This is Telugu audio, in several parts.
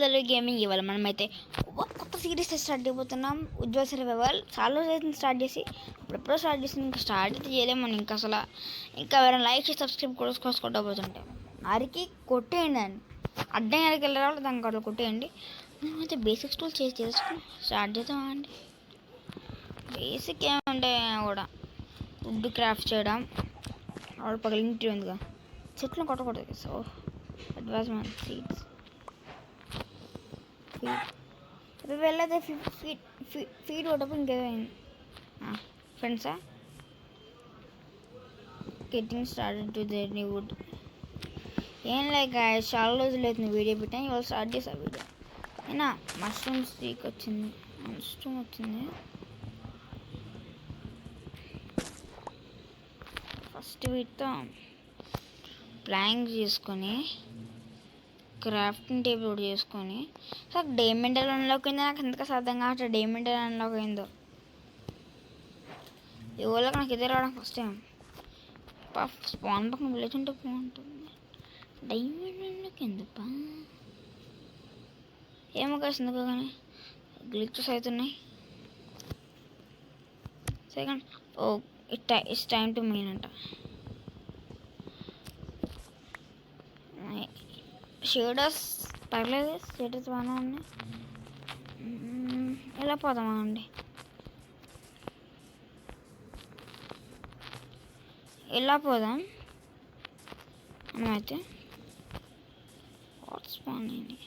హలో గేమింగ్ ఇవ్వాలి. మనమైతే కొత్త సిరీస్ స్టార్ట్ అయిపోతున్నాం. ఉజ్వల్ సర్వైవల్ చాలా రోజులు స్టార్ట్ చేసి ఎప్పుడెప్పుడో స్టార్ట్ చేసి ఇంకా స్టార్ట్ అయితే చేయలేము మనం. ఇంకా అసలు ఇంకా ఎవరైనా లైక్ చేసి సబ్స్క్రైబ్ కొట్టుకోబోతుంటాం. నరికి కొట్టేయండి అని అడ్డం ఎక్కడికి వెళ్ళే దానికి అట్లా కొట్టేయండి. మేమైతే బేసిక్స్ టూల్ చేసుకుని స్టార్ట్ చేద్దామండి. బేసిక్ ఏముంటాయి కూడా వుడ్ క్రాఫ్ట్ చేయడం ఆవిడ పగిలింటి ఉందిగా చెట్లను కొట్టకూడదు. సో అడ్వాన్స్మెంట్ సీడ్స్ వెళ్ళదే ఫీడ్ కొట్టప్పుడు ఇంకేదో ఫ్రెండ్సా గెట్టింగ్ స్టార్టెడ్ టు జర్నీ వుడ్. ఏం లేక చాలా రోజులు అవుతుంది వీడియో పెట్టాను. ఇవాళ స్టార్ట్ చేసా వీడియో. అయినా మష్రూమ్ స్టీక్ వచ్చింది. ఫస్ట్ వీటితో ప్లాంక్ చేసుకొని క్రాఫ్టింగ్ టేబుల్ కూడా చేసుకొని సార్ డైమండ్ అన్లాక్ అయిందో నాకు ఎంతగా సాధ్యం కాబట్టి డైమండ్ అన్లాక్ అయిందో ఎవరికి నాకు ఇదే రావడం ఫస్ట్ టైం. స్పాన్ పక్కన విలేజ్ ఉంటే బాగుంటుంది. డైమండ్ అన్లాక్ ఎందుకు ఏమో కాసి ఎందుకు కానీ గ్లిచెస్ అవుతున్నాయి. Second oh it's time to main అంట. షేడర్స్ పర్లేదు, షేడర్స్ బాగానే ఉన్నాయి. ఎలా పోదామా అండి? ఎలా పోదాం మనమైతే వాట్స్ స్పాన్ అయింది.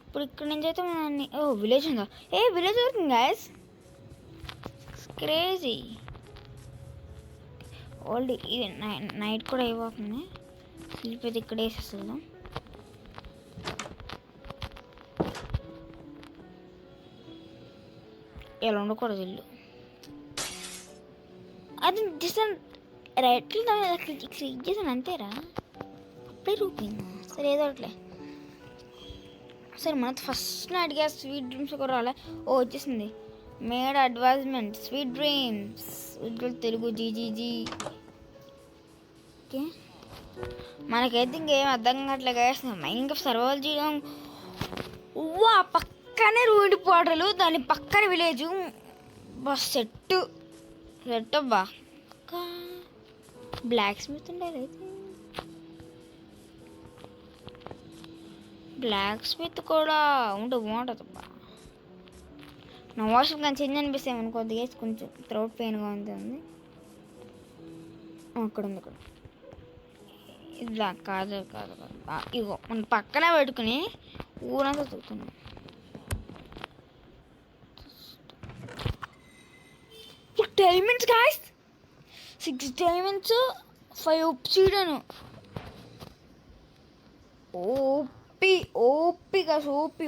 ఇప్పుడు ఇక్కడ నుంచి అయితే మన విలేజ్ ఉందా? Village working guys, crazy. Old ఇది నైట్ కూడా అయిపోతుంది. స్లీప్ అయితే ఇక్కడ వేసేస్తుందాం. ఎలా ఉండకూడదు ఇల్లు. అది డిసెంట్ రైట్ క్లిక్ చేసాను అంతేరా. అప్పుడే రూపిందా? సరే ఏదో ఒకట్లే. సరే మన first night gas sweet dreams కూడా రాలే. వచ్చేసింది. Made advancement sweet dreams Ujwal Telugu GGG. Okay మనకైతే ఇంకేం అర్థం కావట్లేదు వేస్తున్నాం. ఇంకా సర్వైవల్ చేయడం. పక్కనే రూడి పాటలు, దాని పక్కన విలేజ్. బస్ సెట్ అబ్బా. బ్లాక్ స్మిత్ ఉండేది అయితే బ్లాక్ స్మిత్ కూడా ఉంటే బాగుంటుంది అబ్బా. నా వాయిస్ కానీ చేంజ్ అనిపిస్తాయి అనుకో. కొద్దిగా కొంచెం థ్రోట్ పెయిన్గా ఉంటుంది. అక్కడ ఉంది అక్కడ. ఇలా కాదు ఇగో మన పక్కనే పెట్టుకుని ఊరంతా తిరుగుతున్నాం. 6 diamonds guys, 6 diamonds, 5 obsidian. OP guys, OP.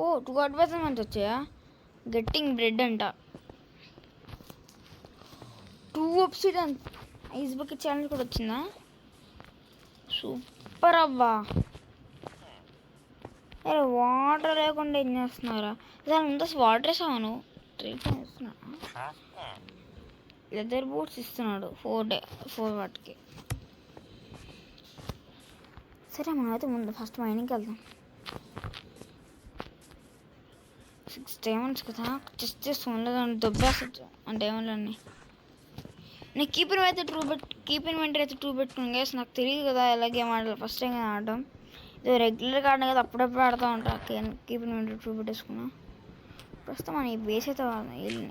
2 advertisements వచ్చాయా? గెట్టింగ్ బ్రెడ్ అంట. 2 obsidian. ఐస్ బకెట్ ఛాలెంజ్ కూడా వచ్చిందా? సూపర్ అబ్బా. వాటర్ లేకుండా ఏం చేస్తున్నారా? అసలు ముందు వాటర్ వేసాను. ట్రీట్మెంట్ ఇస్తున్నా. లెదర్ బూట్స్ ఇస్తున్నాడు 4 వాటికి. సరే మనం అయితే ముందు ఫస్ట్ మైనింగ్కి వెళ్దాం. 6 diamonds కదా, జస్ట్ ఫోన్లో దొబ్బేస్తా అంటే ఏమోలేండి. నేను కీపర్ అయితే ట్రూ పెట్టుకుని గేస్. నాకు తెలియదు కదా ఎలా గేమ్ ఆడాలి. ఫస్ట్ టైం ఆడడం. ఇది రెగ్యులర్గా ఆడడం కదా, అప్పుడప్పుడు ఆడుతూ ఉంటా. కీపర్ ఇన్వెంటరీ ట్రూ పెట్టేసుకున్నా. ప్రస్తుతం మన ఈ బేస్ అయితే వెళ్ళి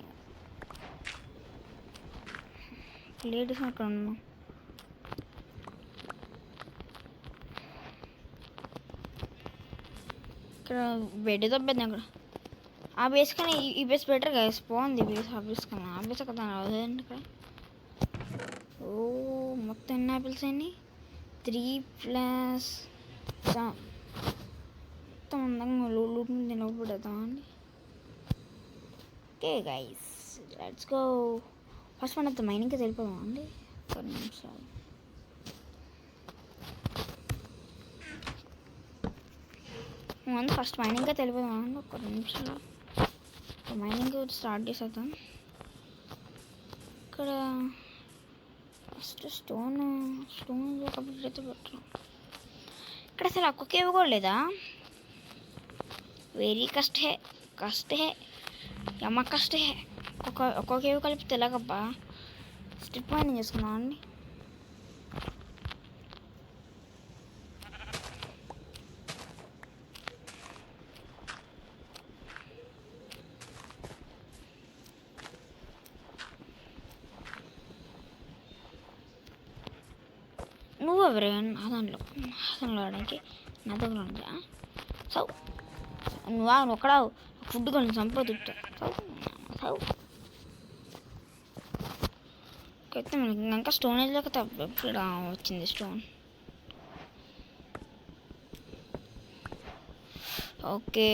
లేడీస్ అక్కడ ఉన్నాం. ఇక్కడ బెడ్ దొబ్బేద్దాం. అక్కడ ఆ బేస్ కానీ ఈ బేస్ బెటర్ గా బాగుంది. బేస్ ఆ బేస్ కన్నా ఆ బేస్ కదా రాదండి. ఇక్కడ మొత్తం ఎన్ని యాపిల్స్ అయ్యి 3+. మొత్తం అందంగా లూట్ తినకూడదామండి. Okay guys, let's go. First మన మైనింగ్కి వెళ్ళిపోదాం అండి. 1 నిమిషాలు. ఫస్ట్ మైనింగ్గా వెళ్ళిపోదాం అండి. 1 నిమిషాలు మైనింగ్ స్టార్ట్ చేసేద్దాం. ఇక్కడ ఫస్ట్ స్టోన్ కంప్లీట్ అయితే బెటర్. ఇక్కడ అసలు ఒక్క కేవ్ కూడా లేదా? వెరీ కష్ట హే యమ్మ కష్ట హే. ఒక్కొక్క కేవ్ కలిపితే ఎలాగబ్బా? స్ట్రిప్ మైనింగ్ చేసుకున్నాం అండి. నువ్వెవరే నాదంలో ఆడడానికి నా దగ్గర ఉంది. సో నువ్వు ఒక్కడ ఫుడ్ కొని చంపొద్దు. అయితే మనకి ఇంకా స్టోనేజ్లోకి ఎప్పుడు వచ్చింది stone. Okay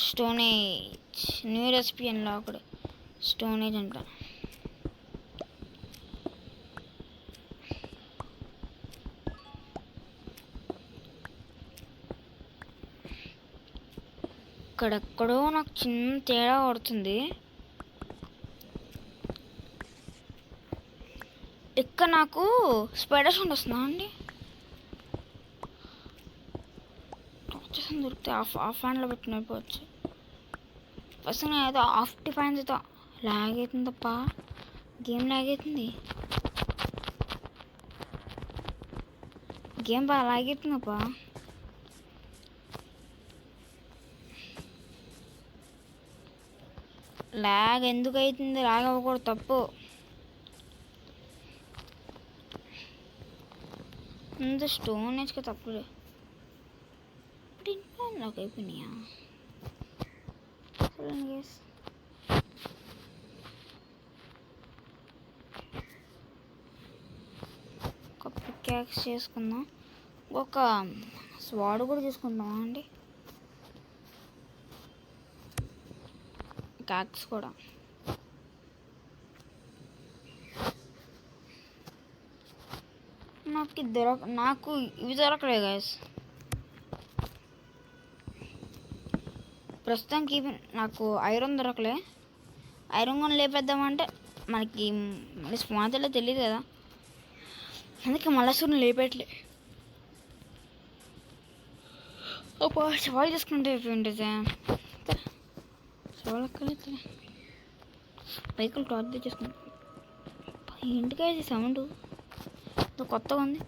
stone age new recipe unlocked. Stone age అంట. ఇక్కడెక్కడో నాకు చిన్న తేడా కొడుతుంది. ఇక్కడ నాకు స్పైడర్ సౌండ్ వస్తుందా అండి? వచ్చేసి దొరికితే ఆఫ్ హ్యాండ్లో పెట్టుకుని అయిపోవచ్చు. ఫస్ట్ నేను ఏదో ఆఫ్ డిఫైన్స్ అయితే లాగ్ అవుతుంది తప్ప గేమ్ లాగ్ అవుతుంది. గేమ్ బాగా లాగ్ అవుతుందప్ప. లాగ్ ఎందుకు అవుతుంది? లాగ్ అవ్వకూడదు, తప్పు. ముందు స్టోనేజ్కి తప్పులే. ఇప్పుడు ఇంట్లో నాకు అయిపోయినాయా? ఒక పికాక్స్ చేసుకుందాం. ఒక స్వాడ్ కూడా తీసుకుందామా అండి? కాక్స్ కూడా. నాకు ఇవి దొరకలేదు గైస్. ప్రస్తుతానికి ఇవి నాకు ఐరన్ దొరకలే. ఐరన్ కొని లేపేద్దామంటే మనకి మళ్ళీ స్పాన్సర్లో తెలియదు కదా, అందుకే మళ్ళీ సూర్యుని లేపేట్లే. అబ్బా సవాల్ చేసుకుంటే అయిపోయింది. సవాల్ ఎక్కడైతే బైకులు టార్చ్ చేసుకుంటాం. ఇంటికి ఇది సౌండ్ కొత్తగా ఉంది.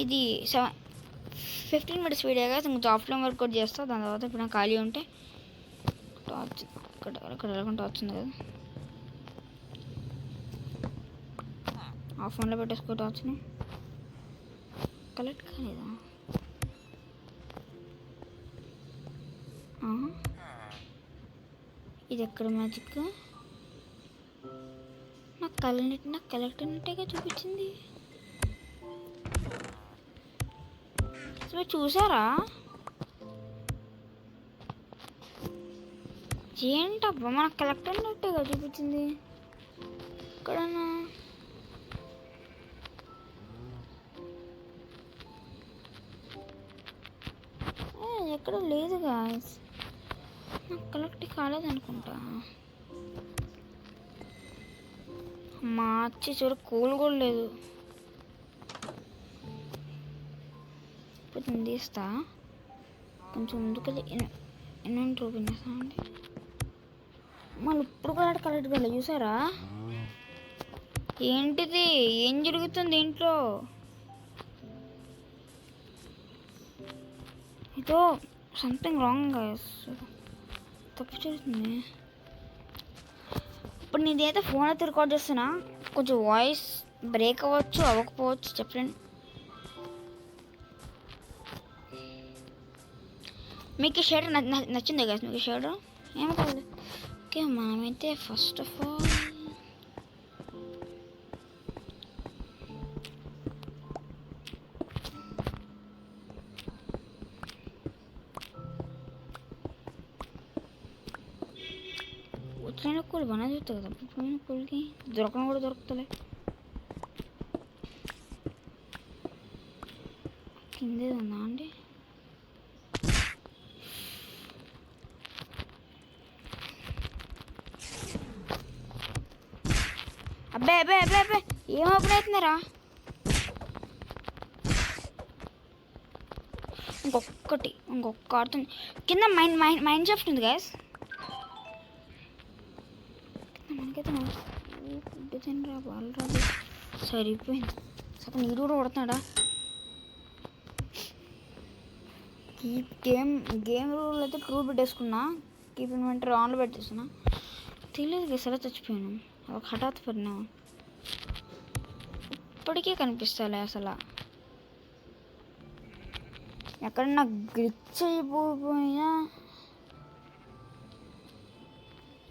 ఇది 15 minutes వీడియో కదా, ఇంకా ఆఫ్లైన్ వర్క్ కూడా చేస్తా. దాని తర్వాత ఇప్పుడు నాకు ఖాళీ ఉంటే టార్చ్ ఇక్కడ వెళ్ళకుండా టార్చ్ ఉంది కదా, ఆ ఫోన్లో పెట్టేసుకో టార్చ్ని. కలెక్ట్ కాలేదా? ఇది ఎక్కడ మ్యాజిక్? నాకు కలెక్ట్ అయినట్టుగా చూపించింది. చూసారా ఏంటబ్బా? మనకు కలెక్ట్ అయినట్టుగా చూపించింది. ఎక్కడన్నా ఎక్కడ లేదు గాయ్స్. నాకు కలెక్ట్ కాలేదనుకుంటా. మార్చి చూడ కూల్ కూడా లేదు. ఇప్పుడు నేను తీస్తా కొంచెం ముందుకెళ్ళి ఎన్నెంటి ఓపెన్ చేస్తా అండి. మళ్ళీ ఇప్పుడు కూడా కలెక్ట్ కాలేదు. చూసారా ఏంటిది? ఏం జరుగుతుంది ఇంట్లో? ఏదో సంథింగ్ రాంగ్ తప్పు జరుగుతుంది. ఇప్పుడు నేనైతే ఫోన్ అయితే రికార్డ్ చేస్తున్నా. కొంచెం వాయిస్ బ్రేక్ అవ్వచ్చు, అవ్వకపోవచ్చు, చెప్పండి. మీకు షేడ్ నచ్చింది కదా? మీకు షేడ్ ఏమో కాదు. ఓకే మనమైతే ఫస్ట్ ఆఫ్ ఆల్ వచ్చిన కూలి బాగా చూస్తుంది కదా. పుట్టిన కూలికి దొరకడం కూడా దొరుకుతలే. కిందే ఉందా అండి? అబ్బే అబ్బాయి ఏం ఓపెన్ అవుతున్నారా? ఇంకొక ఆడుతుంది కింద. మైండ్ షాఫ్ట్ ఉంది గ్యాస్. మనకైతే తినరా వాళ్ళు రాదు. సరిపోయింది. సరే నీరు కూడా కొడుతున్నాడా? గేమ్ రూల్ అయితే ట్రూ పెట్టేసుకున్నా. కీప్ ఇన్వెంటరీ ఆన్లో పెట్టేస్తున్నా. తెలియదు గ్యాస్ ఎలా చచ్చిపోయాను. ఒక హఠాత్ పరిణామం. ఇప్పటికీ కనిపిస్తాలే అసలు. ఎక్కడన్నా గ్లిచ్ అయిపోయినా,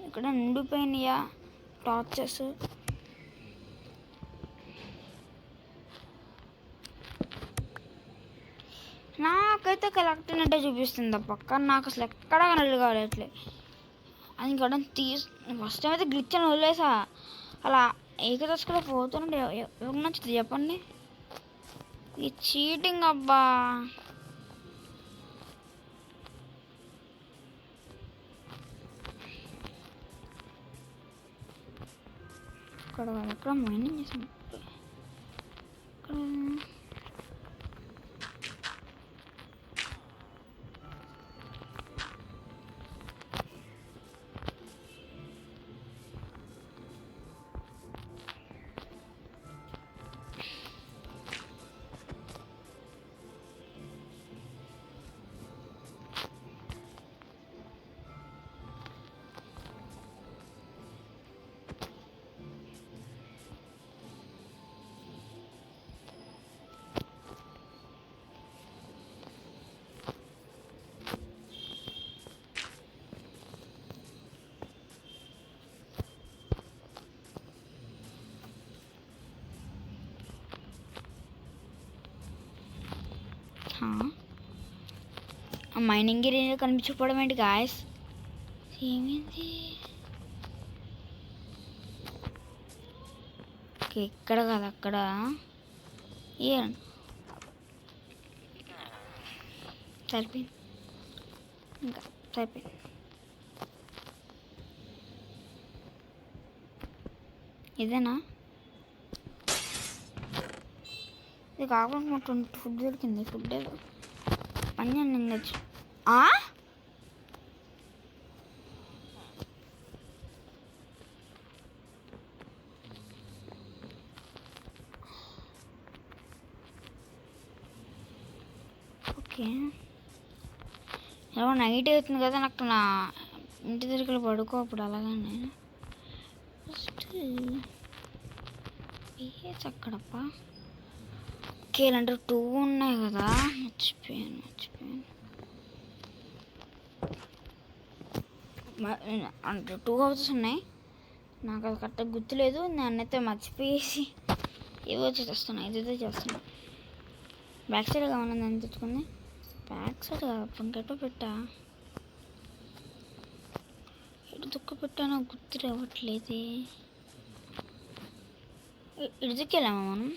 ఎక్కడ నిండిపోయినాయా టార్చెస్. నాకైతే కలెక్ట్ అయినట్టే చూపిస్తుంది పక్క. నాకు అసలు ఎక్కడా కనెక్ట్ కావట్లే. అది ఇంకా ఫస్ట్ టైం అయితే గ్లిచ్ అని వదిలేసా. అలా ఏకదశ కూడా పోతుంటే ఎవరికి నచ్చుతుంది చెప్పండి? ఈ చీటింగ్ అబ్బా. అక్కడ మైనింగ్ చేసాను. మైనింగ్ ఏరియా కనిపించకపోవడం ఏంటి గాయస్? ఏమైంది? ఇక్కడ కాదు అక్కడ. సరిపోయింది. ఇంకా సరిపోయింది. ఇదేనా? ఇది కాకుండా ఫుడ్ దొరికింది. ఫుడ్ పని నిండొచ్చు. ఓకే, ఎలా నైట్ అవుతుంది కదా, నాకు నా ఇంటి దగ్గర పడుకో అప్పుడు. అలాగనే ఫస్ట్ అక్కడప్ప. ఓకే, ఇలాంటి 2 ఉన్నాయి కదా. మర్చిపోయాను. అంటే 2 హౌసెస్ ఉన్నాయి. నాకు అది కరెక్ట్గా గుర్తులేదు. నన్నైతే మర్చిపోయేసి ఏవో చేస్తున్నాను. ఇదైతే చేస్తున్నాను. బ్యాక్ సైడ్ కావాలని అని తెచ్చుకుంది. బ్యాక్ సైడ్ ఇంకెటో పెట్టా. ఎటు దుక్కు పెట్టానో గుర్తు రావట్లేదు. ఇటు దిక్కెళ్ళామా మనం?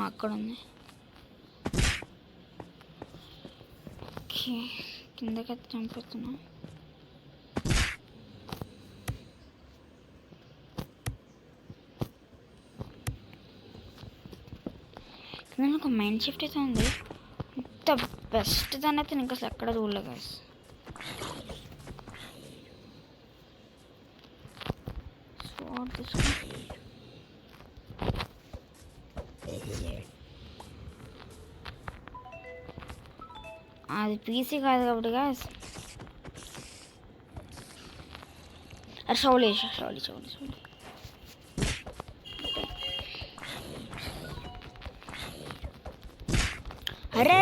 అక్కడ ఉంది. ఓకే, కిందకైతే చంపుతున్నా. నేను ఒక మైండ్ షిఫ్ట్ అయితే ఉంది. ఇంత బెస్ట్ దాన్ని అయితే నీకు అసలు ఎక్కడ చూడలేదు గాయ్స్. అది పీసీ కాదు కాబట్టి గాయ్స్. అరే షౌలి. అరే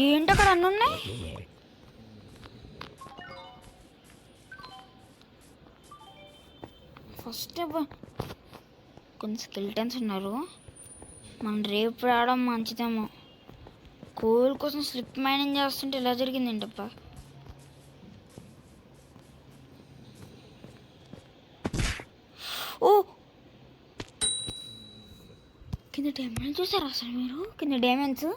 ఏంటి అక్కడ అన్నీ ఉన్నాయి? ఫస్ట్ కొంచెం స్కెల్టన్స్ ఉన్నారు. మనం రేపు రావడం మంచిదేమో. కోల్ కోసం స్లిప్ మైనింగ్ చేస్తుంటే ఎలా జరిగిందేంటప్ప. ఓ, కింద డైమండ్స్ చూసారా అసలు మీరు? కింద డైమండ్స్.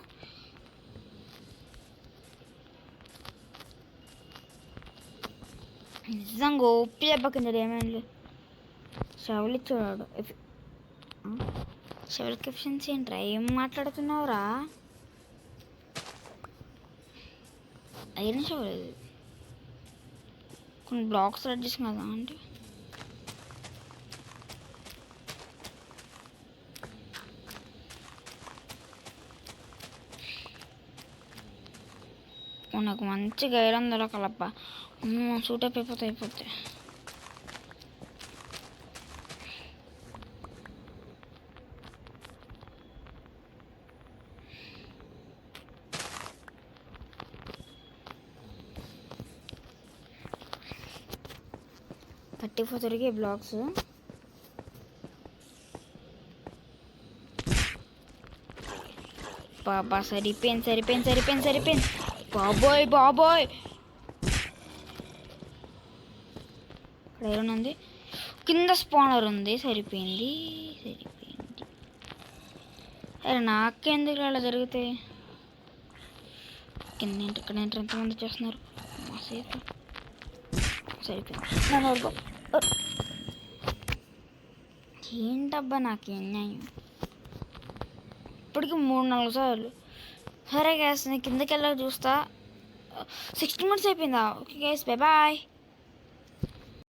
నిజంగా ఓపి దెబ్బకింది డైమండ్లు. షవల్ ఇచ్చాడు. షవల్కి ఎఫిషియన్సీ ఏంట్రా? ఏం మాట్లాడుతున్నావురా? ఐరన్ షవల్ ఇది. కొన్ని బ్లాక్స్ రెడ్ చేసాం కదా అంటే నాకు మంచిగా ఐరన్ దొరకాలప్ప. సూటప్ అయిపోతే దొరికే బ్లాక్స్. బాబా సరిపోయింది. బాబోయ్ ఇక్కడ ఐరన్ ఉంది, కింద స్పానర్ ఉంది. సరిపోయింది. అరే నాకెందుకు అలా జరిగితే? కింద ఇక్కడ ఎంతమంది చేస్తున్నారు? సరిపోయింది. ఏంటబ్బా నాకు అన్యాయం. ఇప్పటికి 3-4 సార్లు. సరే గ్యాస్ నేను కిందకి వెళ్ళాక చూస్తా. 60 minutes అయిపోయిందా? Okay guys, bye.